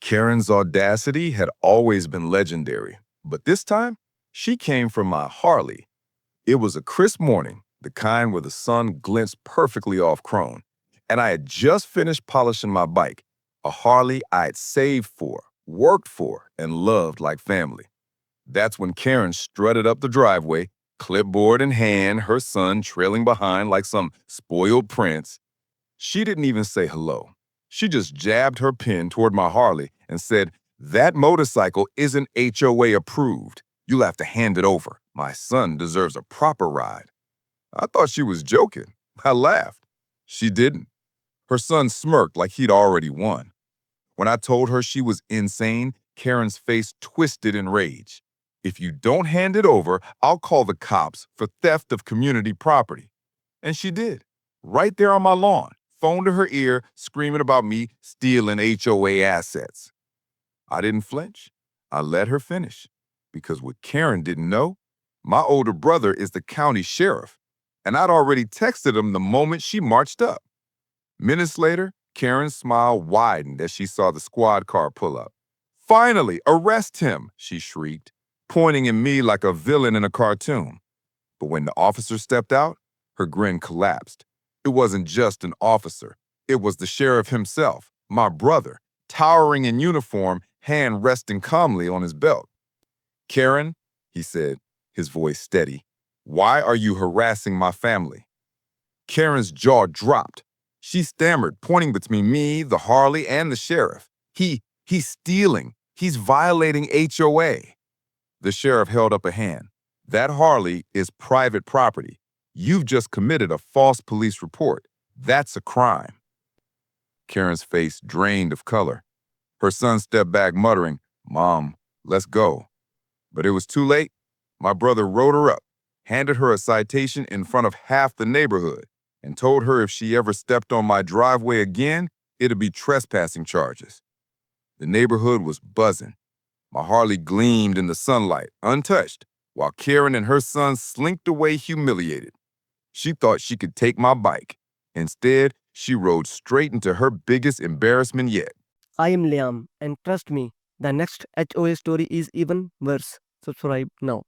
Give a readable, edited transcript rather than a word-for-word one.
Karen's audacity had always been legendary, but this time, she came from my Harley. It was a crisp morning, the kind where the sun glints perfectly off chrome, and I had just finished polishing my bike, a Harley I'd saved for, worked for, and loved like family. That's when Karen strutted up the driveway, clipboard in hand, her son trailing behind like some spoiled prince. She didn't even say hello. She just jabbed her pen toward my Harley and said, "That motorcycle isn't HOA approved. You'll have to hand it over. My son deserves a proper ride." I thought she was joking. I laughed. She didn't. Her son smirked like he'd already won. When I told her she was insane, Karen's face twisted in rage. "If you don't hand it over, I'll call the cops for theft of community property." And she did, right there on my lawn, phone to her ear, screaming about me stealing HOA assets. I didn't flinch. I let her finish. Because what Karen didn't know, my older brother is the county sheriff, and I'd already texted him the moment she marched up. Minutes later, Karen's smile widened as she saw the squad car pull up. "Finally, arrest him!" she shrieked, pointing at me like a villain in a cartoon. But when the officer stepped out, her grin collapsed. It wasn't just an officer. It was the sheriff himself, my brother, towering in uniform, hand resting calmly on his belt. "Karen," he said, his voice steady, "why are you harassing my family?" Karen's jaw dropped. She stammered, pointing between me, the Harley, and the sheriff. He's stealing. He's violating HOA." The sheriff held up a hand. "That Harley is private property. You've just committed a false police report. That's a crime." Karen's face drained of color. Her son stepped back, muttering, "Mom, let's go." But it was too late. My brother wrote her up, handed her a citation in front of half the neighborhood, and told her if she ever stepped on my driveway again, it'd be trespassing charges. The neighborhood was buzzing. My Harley gleamed in the sunlight, untouched, while Karen and her son slinked away humiliated. She thought she could take my bike. Instead, she rode straight into her biggest embarrassment yet. I am Liam, and trust me, the next HOA story is even worse. Subscribe now.